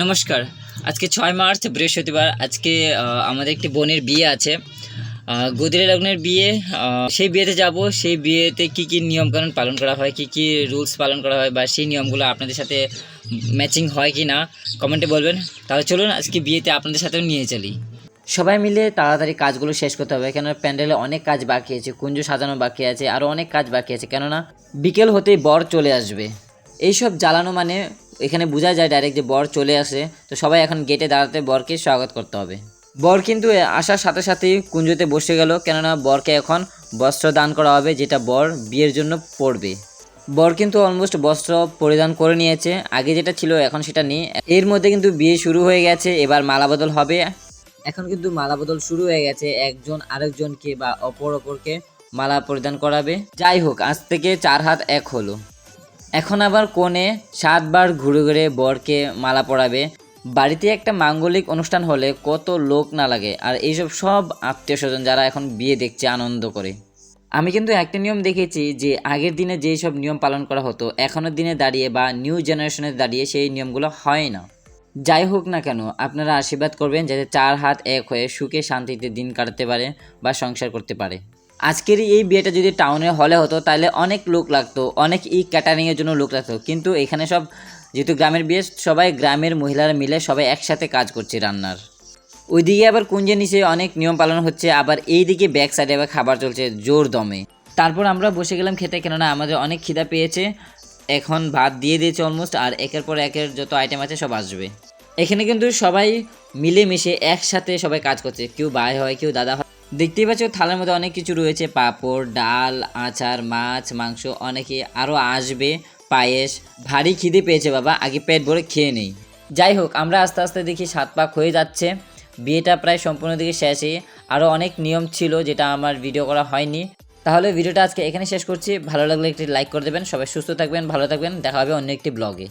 নমস্কার। আজকে ৬ মার্চ বৃহস্পতিবার। আজকে আমাদের একটি বোনের বিয়ে আছে। গোদরে লগ্নের বিয়ে। সেই বিয়েতে যাব। সেই বিয়েতে কী, কী নিয়মকানুন পালন করা হয়, কী, কী রুলস পালন করা হয় বা সেই নিয়মগুলো আপনাদের সাথে ম্যাচিং হয় কি না কমেন্টে বলবেন। তাহলে চলুন আজকে বিয়েতে আপনাদের সাথেও নিয়ে চলি। সবাই মিলে তাড়াতাড়ি কাজগুলো শেষ করতে হবে, কেননা প্যান্ডেলে অনেক কাজ বাকি আছে, কুঞ্জ সাজানো বাকি আছে, আরও অনেক কাজ বাকি আছে, কেননা বিকেল হতেই বর চলে আসবে। এইসব জ্বালানো মানে এখানে বোঝা যায় ডাইরেক্ট যে বর চলে আসে। তো সবাই এখন গেটে দাঁড়াতে বরকে স্বাগত করতে হবে। বর কিন্তু আসার সাথে সাথেই কুঞ্জতে বসে গেল, কেননা বরকে এখন বস্ত্র দান করা হবে, যেটা বর বিয়ের জন্য পরবে। বর কিন্তু অলমোস্ট বস্ত্র পরিধান করে নিয়েছে, আগে যেটা ছিল এখন সেটা নেই। এর মধ্যে কিন্তু বিয়ে শুরু হয়ে গেছে, এবার মালা বদল হবে। এখন কিন্তু মালা বদল শুরু হয়ে গেছে, একজন আরেকজনকে বা অপরকে মালা পরিধান করাবে। যাই হোক, আজ থেকে 4 হাত 1 হলো। এখন আবার কনে 7 বার ঘুরে ঘুরে বরকে মালা পরাবে। বাড়িতে একটা মাঙ্গলিক অনুষ্ঠান হলে কত লোক না লাগে, আর এইসব সব আত্মীয় স্বজন যারা এখন বিয়ে দেখছে আনন্দ করে। আমি কিন্তু একটা নিয়ম দেখেছি যে আগের দিনে যেই সব নিয়ম পালন করা হতো এখনের দিনে দাঁড়িয়ে বা নিউ জেনারেশনে দাঁড়িয়ে সেই নিয়মগুলো হয় না। যাই হোক না কেন, আপনারা আশীর্বাদ করবেন যাতে 4 হাত 1 হয়ে সুখে শান্তিতে দিন কাটাতে পারে বা সংসার করতে পারে। আজকের এই বিয়েটা যদি টাউনের হলে হতো তাহলে অনেক লোক লাগতো, অনেক ক্যাটারিংয়ের জন্য লোক লাগতো, কিন্তু এখানে সব যেহেতু গ্রামের বিয়ে, সবাই গ্রামের মহিলারা মিলে সবাই একসাথে কাজ করছে রান্নার। ওইদিকে আবার কুঞ্জের নিচে অনেক নিয়ম পালন হচ্ছে, আবার এইদিকে ব্যাক সাইডে আবার খাবার চলছে জোর দমে। তারপর আমরা বসে গেলাম খেতে, কেননা আমাদের অনেক খিদা পেয়েছে। এখন ভাত দিয়ে দিয়েছে অলমোস্ট, আর একের পর একের যত আইটেম আছে সব আসবে। এখানে কিন্তু সবাই মিলেমিশে একসাথে সবাই কাজ করছে, কেউ ভাই হয় কেউ দাদা হয়। দেখতেই পাচ্ছ থালার মধ্যে অনেক কিছু রয়েছে, পাঁপড়, ডাল, আচার, মাছ, মাংস, অনেকে আরও আসবে, পায়েস। ভারী খিদে পেয়েছে বাবা, আগে পেট ভরে খেয়ে নেই। যাই হোক, আমরা আস্তে আস্তে দেখি 7 পাক হয়ে যাচ্ছে, বিয়েটা প্রায় সম্পূর্ণ দিকে শেষে। আরও অনেক নিয়ম ছিল যেটা আমার ভিডিও করা হয়নি। তাহলে ভিডিওটা আজকে এখানে শেষ করছি। ভালো লাগলে একটি লাইক করে দেবেন। সবাই সুস্থ থাকবেন, ভালো থাকবেন, দেখা হবে অন্য একটি ব্লগে।